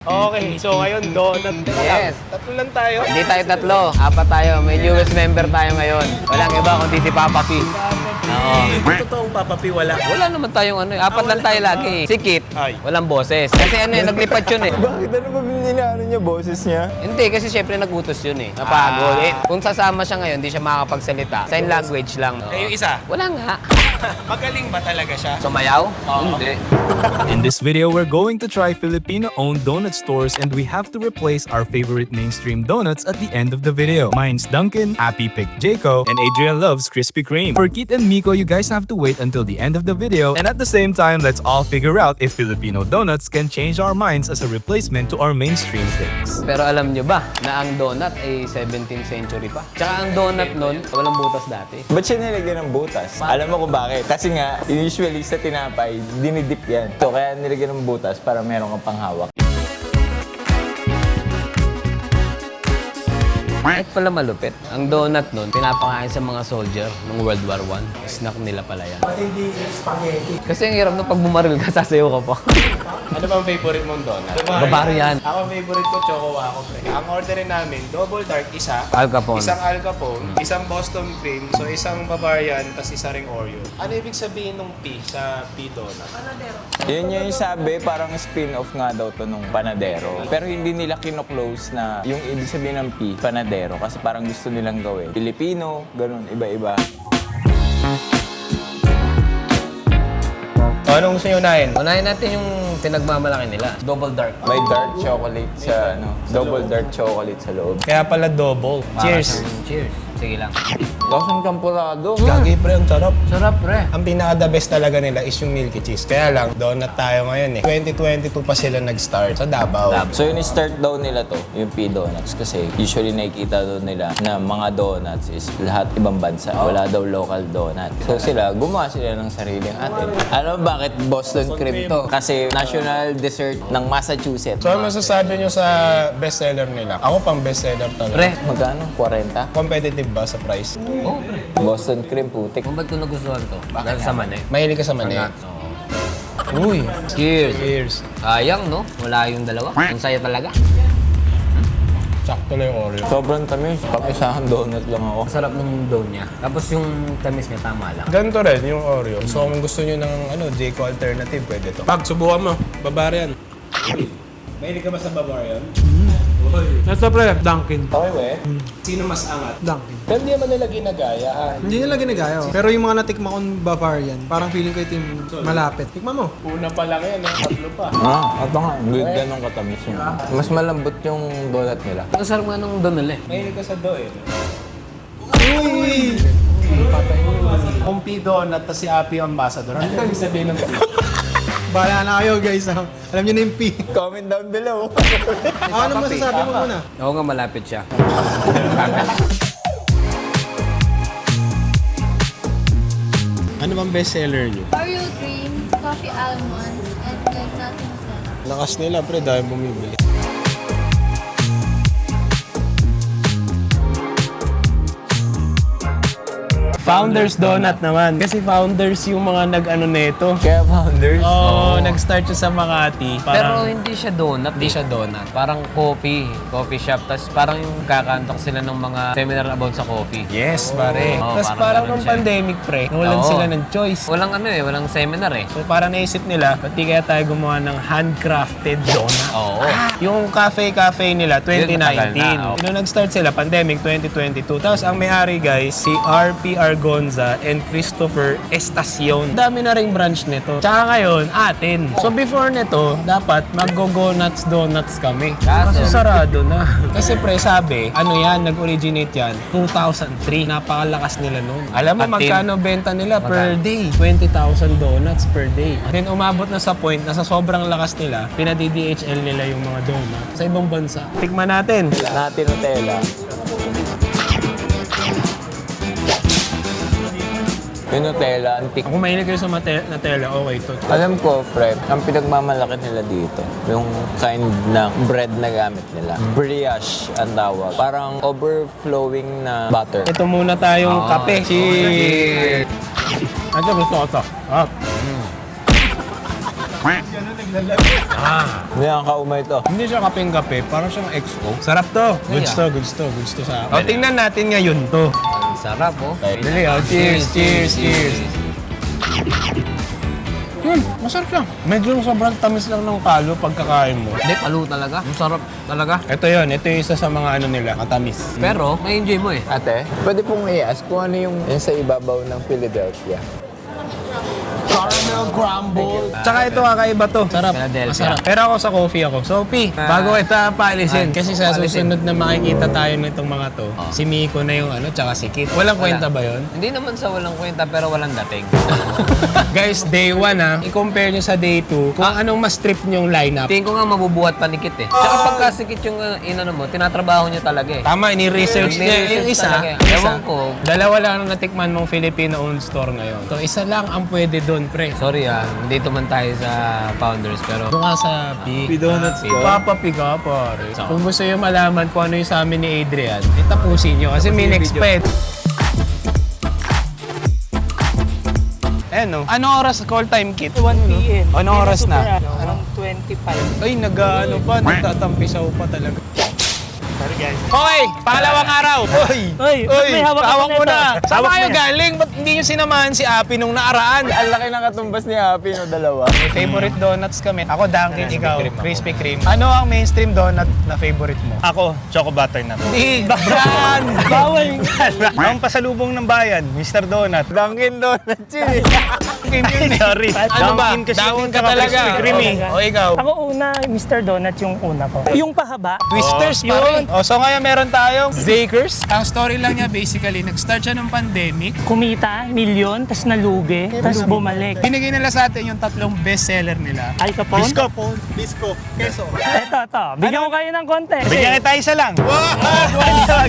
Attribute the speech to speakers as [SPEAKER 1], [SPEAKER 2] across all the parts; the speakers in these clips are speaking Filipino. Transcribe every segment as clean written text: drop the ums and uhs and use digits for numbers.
[SPEAKER 1] Okay, so ngayon donut.
[SPEAKER 2] Yes.
[SPEAKER 1] Tatlo lang tayo.
[SPEAKER 2] Hindi tayo tatlo, apat tayo. May newest member tayo ngayon. Walang iba kundi si Papa P. Oo.
[SPEAKER 1] Totoong Papa P, wala.
[SPEAKER 2] Wala naman tayong ano, apat lang tayo lagi. Si Kit,
[SPEAKER 1] Ay.
[SPEAKER 2] walang boses. Kasi ano eh, naglipat yun eh.
[SPEAKER 3] Bakit? Ano ba bininaano niya boses niya?
[SPEAKER 2] Hindi, kasi syempre nagutos yun eh. Napagod. Eh, kung sasama siya ngayon, hindi siya makakapagsalita. Sign language lang.
[SPEAKER 1] Eh, yung isa,
[SPEAKER 2] Wala nga.
[SPEAKER 1] magaling ba talaga siya?
[SPEAKER 2] Sumayaw? Hindi.
[SPEAKER 4] In this video, we're going to try Filipino-owned donut stores and we have to replace our favorite mainstream donuts at the end of the video. Mine's Duncan, Happy picked Jayco, and Adrian loves Krispy Kreme. For Kit and Miko, you guys have to wait until the end of the video, and at the same time, let's all figure out if Filipino donuts can change our minds as a replacement to our mainstream things.
[SPEAKER 2] Pero alam nyo ba na ang donut ay 17th century pa? Tsaka ang donut nun, walang butas dati.
[SPEAKER 3] Ba't siya nilagyan ng butas? Alam mo kung bakit? Kasi nga, usually sa tinapay, dinidip yan. So, kaya nilagyan ng butas para meron kang panghawak.
[SPEAKER 2] Kahit pala malupit, ang donut nun, pinapakain sa mga soldier ng World War I. Snack nila pala yan.
[SPEAKER 1] Ba't hindi spaghetti?
[SPEAKER 2] Kasi ang hirap nung pag bumaril ka, sasayaw ka pa.
[SPEAKER 1] Ano ba ang favorite mong donut?
[SPEAKER 2] Bavarian.
[SPEAKER 1] Ako favorite ko, Choco Waco pre. Ang orderin namin, double dark isa,
[SPEAKER 2] Al Capone.
[SPEAKER 1] isang Al Capone, isang Boston cream, so isang Bavarian, tas isa ring Oreo. Ano ibig sabihin ng P sa P donut?
[SPEAKER 3] Yun yung sabi, parang spin-off nga daw to nung panadero. Pero hindi nila kino-close na yung ibig sabihin ng P, panadero. Kasi parang gusto nilang gawin. Filipino, ganun, iba-iba.
[SPEAKER 1] So, anong gusto nyo unahin?
[SPEAKER 2] Unahin natin yung pinagmamalaki nila. Double dark.
[SPEAKER 3] May dark chocolate sa, double dark chocolate sa loob.
[SPEAKER 1] Kaya pala double. Cheers!
[SPEAKER 2] Cheers. Sige lang.
[SPEAKER 3] Losong kampurado.
[SPEAKER 1] Gagi pre, ang sarap.
[SPEAKER 2] Sarap, pre.
[SPEAKER 1] Ang pinaka-the best talaga nila is yung milky cheese. Kaya lang, donut tayo ngayon eh. 2022 pa sila nag-start sa Davao.
[SPEAKER 3] So yung start daw nila to, yung P-Donuts. Kasi usually nakikita daw nila na mga donuts is lahat ibang bansa. Wala daw local donut. So sila, gumawa sila ng sariling atin. Alam mo bakit Boston Cream to? Kasi national dessert ng Massachusetts.
[SPEAKER 1] So, ano masasabi nyo sa bestseller nila? Ako pang bestseller talaga.
[SPEAKER 2] Pre.
[SPEAKER 3] Magkano? 40?
[SPEAKER 1] Competitive ba sa price?
[SPEAKER 2] Oh, pre.
[SPEAKER 3] Boston Cream, putik.
[SPEAKER 2] Kung ba't ko nagustuhan to? Dahil sa mani.
[SPEAKER 1] Mahilig ka sa mani? Uy!
[SPEAKER 2] Cheers.
[SPEAKER 1] Cheers!
[SPEAKER 2] Sayang, no? Wala yung dalawa. Ang saya talaga.
[SPEAKER 1] Sakto lang yung Oreo.
[SPEAKER 3] Sobrang tamis. Pag-isahang donut lang ako.
[SPEAKER 2] Masarap ng dough niya. Tapos yung tamis niya, tama lang.
[SPEAKER 1] Ganito rin yung Oreo. So, kung gusto nyo ng Jayco alternative, pwede to. Pag, subukan mo. Bavarian. Mahilig ka ba sa Bavarian?
[SPEAKER 5] Nasa pre, Dunkin.
[SPEAKER 1] Okay ba eh? Sino mas angat?
[SPEAKER 5] Dunkin.
[SPEAKER 1] Pero hindi naman nila ginagaya ha.
[SPEAKER 5] Hindi nila ginagaya. Oh. Pero yung mga natikma kong Bavarian, parang feeling ko ito yung malapit. Tikma mo.
[SPEAKER 1] Una pa lang yan, tatlo pa.
[SPEAKER 3] Ito nga. Hindi ganun katamis yung. Mas malambot yung donut nila.
[SPEAKER 2] Ang sarap nga nung dough nila eh.
[SPEAKER 1] Mahilig ka sa dough eh.
[SPEAKER 5] Uy!
[SPEAKER 1] Kung P donut, tas si Api ang ambassador. Ano ibig sabihin ng P?
[SPEAKER 5] Bahala na kayo guys. Ha? Alam niyo na yung P.
[SPEAKER 3] Comment down below.
[SPEAKER 5] Ano masasabi mo muna?
[SPEAKER 2] Oo nga, malapit siya.
[SPEAKER 1] Ano bang bestseller nyo?
[SPEAKER 6] Oreo cream, coffee almonds, and like nothing else.
[SPEAKER 1] Lakas nila pre, dahil bumibili. Founders Donut naman. Kasi founders yung mga nag-ano neto.
[SPEAKER 3] Kaya founders.
[SPEAKER 1] Oo, nag-start siya sa Makati.
[SPEAKER 2] Pero hindi siya donut.
[SPEAKER 1] Hindi siya donut.
[SPEAKER 2] Parang coffee shop. Tapos parang yung kakantok sila ng mga seminar about sa coffee.
[SPEAKER 1] Yes, pare.
[SPEAKER 2] Oo,
[SPEAKER 1] Tapos
[SPEAKER 2] parang
[SPEAKER 1] parang
[SPEAKER 2] ganun
[SPEAKER 1] nung
[SPEAKER 2] siya.
[SPEAKER 1] pandemic, pre, nawalan
[SPEAKER 2] Oo.
[SPEAKER 1] sila ng choice.
[SPEAKER 2] Walang ano eh, walang seminar eh.
[SPEAKER 1] So parang naisip nila, pati kaya tayo gumawa ng handcrafted donut.
[SPEAKER 2] Oo.
[SPEAKER 1] Yung cafe nila, 2019.
[SPEAKER 2] Yun, matagal na,
[SPEAKER 1] Nung nag-start sila, pandemic, 2022. Tapos ang may-ari guys, si RP Argonza and Christopher Estacion. Dami na ring branch nito. Tsaka ngayon, atin. So before nito, dapat mag-go nuts donuts kami. Kaso sarado na. Kasi pre, sabi, ano yan, nag-originate yan, 2003. Napakalakas nila noon. Alam mo
[SPEAKER 2] Atin.
[SPEAKER 1] magkano benta nila per day? 20,000 donuts per day. Then umabot na sa point na sa sobrang lakas nila, pinadi-DHL nila yung mga donuts sa ibang bansa. Tikman natin.
[SPEAKER 3] Natin Nutella. Yung Nutella, antik.
[SPEAKER 1] Kung mahilig kayo sa Nutella, okay to.
[SPEAKER 3] Alam ko, pre, ang pinagmamalaki nila dito, yung kind ng bread na gamit nila. Brioche ang tawag. Parang overflowing na butter.
[SPEAKER 1] Ito muna tayong kape. Cheers! Ito gusto ko to.
[SPEAKER 3] Hindi ang kaumay to.
[SPEAKER 1] Hindi siya kapeng-kape, parang siyang XO. Sarap to. Goods to, goods to, goods to sa akin. O, tingnan natin ngayon to.
[SPEAKER 2] Ang sarap, oh.
[SPEAKER 1] Dali, oh. Cheers, cheers, cheers. Masarap siya. Medyo sobrang tamis lang ng kalo pagkakain mo.
[SPEAKER 2] Hindi, palo talaga. Ang sarap talaga.
[SPEAKER 1] Ito yon, ito yung isa sa mga ano nila, matamis.
[SPEAKER 2] Pero, may enjoy mo eh.
[SPEAKER 3] Ate, pwede pong i-ask kung ano yung sa ibabaw ng Philadelphia.
[SPEAKER 1] Caramel crumble. Tsaka ito kakaiba to. Sarap.
[SPEAKER 2] Philadelphia.
[SPEAKER 1] Masarap. Pero ako sa coffee ako. So, P, bago kita paalisin. Kasi sa susunod na makikita tayo nitong mga to, si Miko na yung ano, tsaka si Kit. Walang kwenta ba yon?
[SPEAKER 2] Hindi naman sa walang kwenta, pero walang dating.
[SPEAKER 1] Guys, day 1 i-compare nyo sa day 2 kung anong mas trip nyong lineup.
[SPEAKER 2] Tingin ko nga mabubuhat pa ni Kit eh. Tsaka pagka si Kit yung inano mo, tinatrabaho niya talaga eh.
[SPEAKER 1] Tama, ni-research niya. Yung isa,
[SPEAKER 2] Ewan ko.
[SPEAKER 1] dalawa lang ang natikman mong Filipino-owned store ngayon. So, isa lang ang pwede doon, pre.
[SPEAKER 2] Sorry dito man tayo sa Founders, pero
[SPEAKER 1] Doon ka sa P.
[SPEAKER 3] Donuts ko.
[SPEAKER 1] Papapi ka, pare. Kung gusto nyo malaman kung ano yung sa amin ni Adrian, itapusin nyo kasi may next pa eh. Ano? Anong oras call time, Kit?
[SPEAKER 7] 1 p.m.
[SPEAKER 1] Anong oras na?
[SPEAKER 7] Around 25.
[SPEAKER 1] Ay, nag-ano pa, nagtatampisaw pa talaga. Sorry guys. Okay, pangalawang araw. Hoy!
[SPEAKER 7] Hoy, ba't may hawak ka
[SPEAKER 1] hawak
[SPEAKER 7] nito?
[SPEAKER 1] mo na. Saan
[SPEAKER 7] Hawak
[SPEAKER 1] kayo
[SPEAKER 7] na.
[SPEAKER 1] galing? Ba't hindi nyo sinamahan si Api nung nakaraan?
[SPEAKER 3] Ang laki ng katumbas ni Happy no dalawa.
[SPEAKER 1] May favorite donuts kami. Ako, Dunkin, ikaw, Krispy Kreme. Ano ang mainstream donut na favorite mo?
[SPEAKER 8] Ako, Choco Butter na.
[SPEAKER 1] Hindi, brand!
[SPEAKER 7] Bawal.
[SPEAKER 8] Ang pasalubong ng bayan, Mr. Donut.
[SPEAKER 3] Dunkin Donuts yun.
[SPEAKER 8] Ay, sorry.
[SPEAKER 1] Ano ba?
[SPEAKER 8] Dunkin kasi
[SPEAKER 1] Down
[SPEAKER 8] yung
[SPEAKER 1] ka
[SPEAKER 8] tsaka
[SPEAKER 1] talaga.
[SPEAKER 8] Krispy Kreme eh.
[SPEAKER 1] O ikaw?
[SPEAKER 7] Ako una, Mr. Donut yung una ko. Yung pahaba.
[SPEAKER 1] Twisters pa rin. O, so ngayon meron tayong Zakers. Ang story lang niya basically, nag-start siya nung pandemic.
[SPEAKER 7] Kumita, milyon, tas nalugi, tas bumalik.
[SPEAKER 1] Binigay nila sa atin yung 3 bestseller nila.
[SPEAKER 7] Al Capone.
[SPEAKER 8] Bisco. Queso.
[SPEAKER 7] Ito. Bigyan ko kayo ng konti.
[SPEAKER 8] Bigyan kita isa lang.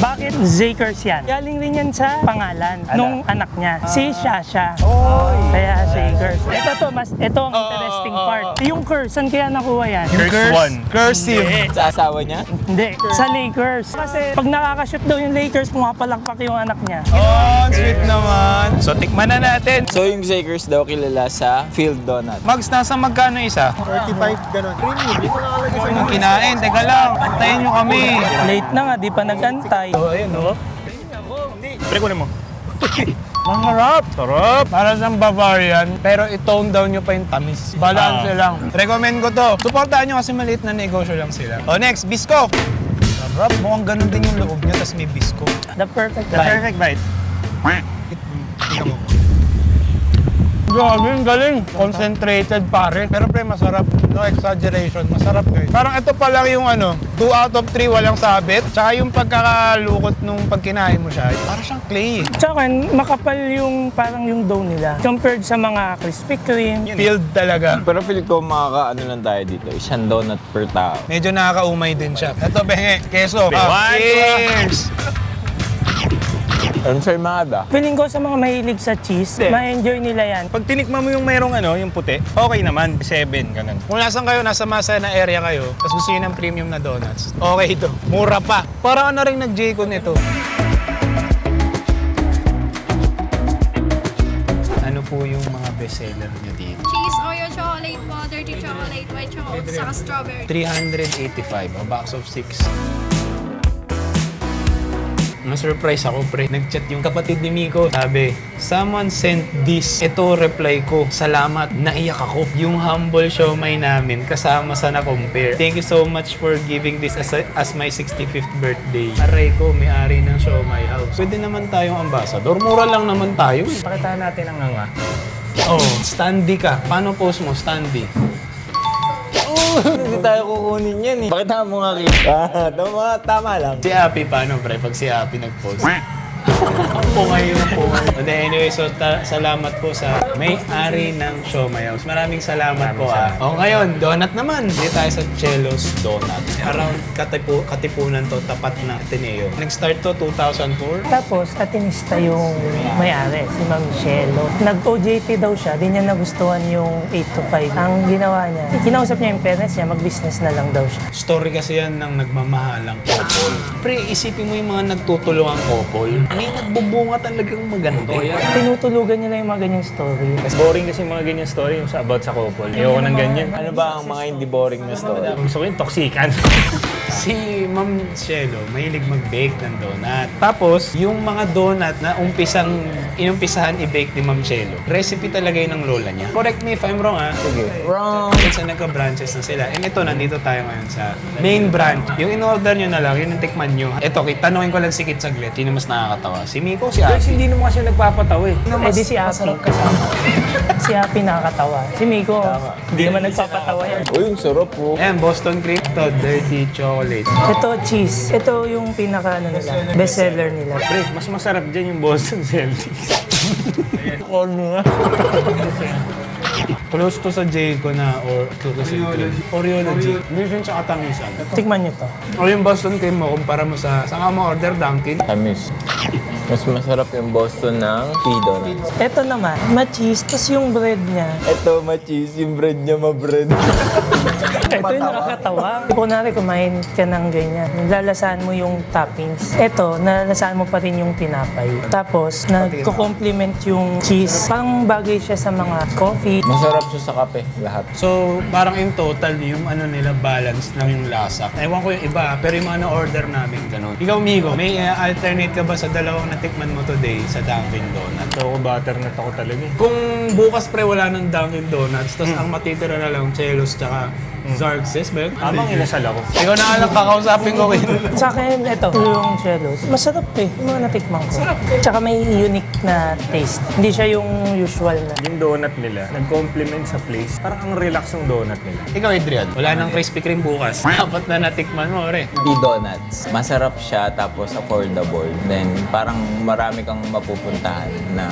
[SPEAKER 7] Bakit Zakers yan? Galing rin yan sa pangalan nung anak niya, si Shasha. Kaya Zakers. Ito ang interesting part. Yung curse, saan kaya nakuha yan?
[SPEAKER 8] Curse one.
[SPEAKER 1] Cursive.
[SPEAKER 3] Sa asawa niya?
[SPEAKER 7] Hindi, sa Lakers. Kasi pag nakakashoot daw yung Lakers, pumapalakpak yung anak niya.
[SPEAKER 1] Oh, sweet naman. So, tikman na natin.
[SPEAKER 3] So yung Zakers daw kilala sa Field Donut.
[SPEAKER 1] Mags, nasa magkano isa?
[SPEAKER 5] 35, ganun. Creamy, hindi ko nakalagay sa
[SPEAKER 1] Anong kinain? Teka lang, antayin nyo kami.
[SPEAKER 7] Late na nga, di pa nagantay.
[SPEAKER 1] Ayun, no?
[SPEAKER 8] Pre, kunin mo.
[SPEAKER 1] Mangarap. Sarap. Para sa Bavarian, pero i-tone down nyo pa yung tamis. Balance lang. Recommend ko to. Supportahan nyo kasi maliit na negosyo lang sila. O next, Bisco. Sarap. Mukhang ganun din yung loob niya, tas may Bisco.
[SPEAKER 7] The perfect
[SPEAKER 8] The
[SPEAKER 7] bite.
[SPEAKER 8] perfect bite.
[SPEAKER 1] Tingnan mo. Grabe, ang galing. Concentrated pare. Pero pre, masarap. No exaggeration. Masarap guys. Parang ito pa lang yung 2 out of 3 walang sabit. Tsaka yung pagkakalukot nung pagkinain mo siya, parang siyang clay.
[SPEAKER 7] Tsaka makapal yung parang yung dough nila. Compared sa mga Krispy Kreme.
[SPEAKER 1] Filled talaga.
[SPEAKER 3] Pero feel ko makaka-ano lang tayo dito. Isang donut per tao.
[SPEAKER 1] Medyo nakakaumay din siya. Ito, benge, keso.
[SPEAKER 8] One,
[SPEAKER 1] Cheers!
[SPEAKER 3] Ano sa'yo mga ba?
[SPEAKER 7] Feeling ko sa mga mahilig sa cheese, ma-enjoy nila yan.
[SPEAKER 8] Pag tinikman mo yung merong yung puti, okay naman. 7, ganun.
[SPEAKER 1] Kung nasan kayo, nasa masa na area kayo, tapos gusto nyo ng premium na donuts, okay ito. Mura pa. Para na rin nag-J-Ko nito. Ano po yung mga bestseller nyo dito?
[SPEAKER 6] Cheese, Oreo chocolate po, dirty chocolate, white chocolate, saka strawberry.
[SPEAKER 1] 385, a box of 6. Na-surprise ako, pre. Nag-chat yung kapatid ni Miko. Sabi, someone sent this. Ito, reply ko. Salamat. Naiyak ako. Yung humble siomay namin kasama sa na-compare. Thank you so much for giving this as my 65th birthday. Aray ko, may-ari ng siomay house. Pwede naman tayong ambassador. Mura lang naman tayo. Pakitaan natin ang nga. Oh, standy ka. Paano post mo, standy?
[SPEAKER 3] Hindi tayo kukunin yan eh. Pakita mo nga kita. Tama lang.
[SPEAKER 1] Si Api, paano pre? Pag si Api nag-post. Pungay yun ang pungay. And anyway, so salamat po sa may-ari ng Siomay House. Maraming salamat po O ngayon, donut naman. Dito tayo sa Chelos Donut. Around Katipunan to, tapat na Ateneo. Nag-start to 2004.
[SPEAKER 7] Tapos, atinista yung may-ari, si Ma'am Michelle. Nag-OJT daw siya, di niya nagustuhan yung 8 to 5. Ang ginawa niya, kinausap niya yung parents niya, mag-business na lang daw siya.
[SPEAKER 1] Story kasi yan ng nagmamahalang couple. Pre, isipin mo yung mga nagtutulungang couple. may nagbubunga talagang maganda.
[SPEAKER 7] Tinutulugan niya na yung mga ganyang story.
[SPEAKER 8] Mas boring kasi yung mga ganyan story yung sa about sa couple. Ayoko ng ganyan.
[SPEAKER 3] Ano ba ang mga hindi boring na story?
[SPEAKER 8] Gusto ko yung toxican.
[SPEAKER 1] Si Ma'am Cielo, mahilig mag-bake ng donut. Tapos, yung mga donut na inumpisahan i-bake ni Ma'am Cielo, recipe talaga yun ng lola niya. Correct me if I'm wrong, ha?
[SPEAKER 3] Sige. Wrong!
[SPEAKER 1] Minsan nagka-branches na sila. And ito, nandito tayo ngayon sa main branch. Yung in-order nyo na lang, yun ang tikman nyo. Ito, tanongin ko lang si Kit saglit. Sino mas nakakatawa? Si Miko, si
[SPEAKER 8] Guys,
[SPEAKER 1] Aki?
[SPEAKER 8] hindi naman kasi nagpapatawa eh.
[SPEAKER 7] Eh di si Happy. Si Happy nakakatawa. Si Miko, hindi naman nagpapatawa yan.
[SPEAKER 3] Uy, yung sarap po.
[SPEAKER 1] Ayan, Boston Cream to dirty chocolate.
[SPEAKER 7] Ito, cheese. Ito yung pinaka ano nila, bestseller nila.
[SPEAKER 8] Pre, mas masarap dyan yung Boston Celtics.
[SPEAKER 1] Close to sa Jayco na or Oreology. Hindi siya sa katamisan.
[SPEAKER 7] Tikman nyo to.
[SPEAKER 1] O yung Boston Cream mo, kumpara mo sa... Saan ka mo-order, Dunkin?
[SPEAKER 3] Tamis. Mas masarap yung Boston ng P-Donuts.
[SPEAKER 7] Ito naman, ma-cheese, tapos yung bread niya.
[SPEAKER 3] Ito, ma-cheese. Yung bread niya, ma-bread.
[SPEAKER 7] Ito yung nakakatawa. Kunwari, kumain ka ng ganyan. Lalasahan mo yung toppings. Ito, nalalasahan mo pa rin yung tinapay. Tapos, nagko-complement yung cheese. Parang bagay siya sa mga coffee.
[SPEAKER 3] Masarap siya sa kape, lahat.
[SPEAKER 1] So, parang in total, yung ano nila, balance lang yung lasa. Ewan ko yung iba, pero yung mga na-order namin, ganun. Ikaw, Migo, may alternate ka ba sa dalawang natikman mo today sa Dunkin' Donuts?
[SPEAKER 8] So, ako butternut ako talaga eh.
[SPEAKER 1] Kung bukas pre wala ng Dunkin' Donuts, tapos ang matitira na lang Chelos tsaka Zarxes ba yun?
[SPEAKER 8] Habang inasal ako.
[SPEAKER 1] Ikaw na nga lang kakausapin ko kayo.
[SPEAKER 7] Sa akin, ito, yung cellos. Masarap eh, yung mga natikman ko. Tsaka may unique na taste. Hindi siya yung usual na.
[SPEAKER 8] Yung donut nila, nag-complement sa place. Parang ang relax ng donut nila.
[SPEAKER 1] Ikaw, Adrian, wala nang Krispy Kreme bukas. Dapat na natikman mo, re.
[SPEAKER 3] P-Donuts. Masarap siya, tapos affordable. Then, parang marami kang mapupuntahan na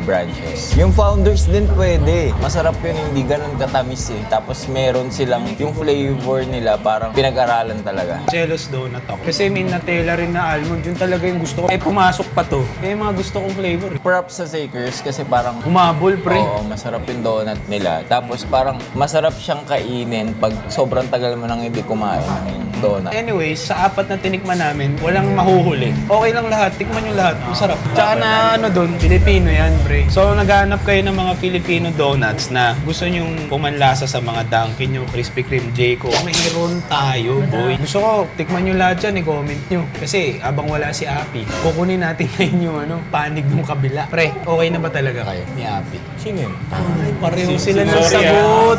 [SPEAKER 3] branches. Yung founders din pwede. Masarap yun, hindi ganun katamis eh. Tapos meron silang, yung flavor nila parang pinag-aralan talaga.
[SPEAKER 1] Chelos donut ako. Kasi may Nutella rin na almond, yun talaga yung gusto ko. Eh, pumasok pa to. Eh, yung mga gusto kong flavor.
[SPEAKER 3] Props sa Shakers kasi parang
[SPEAKER 1] Humabol, pre.
[SPEAKER 3] oo, masarap yung donut nila. Tapos parang masarap siyang kainin pag sobrang tagal mo nang hindi kumain ng donut.
[SPEAKER 1] Anyways, sa apat na tinikman namin, walang mahuhuli. Okay lang lahat, tikman nyo lahat, masarap. Tsaka na ano doon, Pilipino yan, pre. So, naghahanap kayo ng mga Filipino donuts na gusto nyong pumanlasa sa mga Dunkin' nyo, Krispy Kreme, Jayco. Mayroon tayo, boy. Gusto ko, tikman nyo lahat yan, i-comment nyo. Kasi, abang wala si Api, kukunin natin ngayon yung panig ng kabila. Pre, okay na ba talaga kayo ni Api?
[SPEAKER 8] Sino yun?
[SPEAKER 1] Ay, pareho sila ng
[SPEAKER 8] Sorry,
[SPEAKER 1] sagot.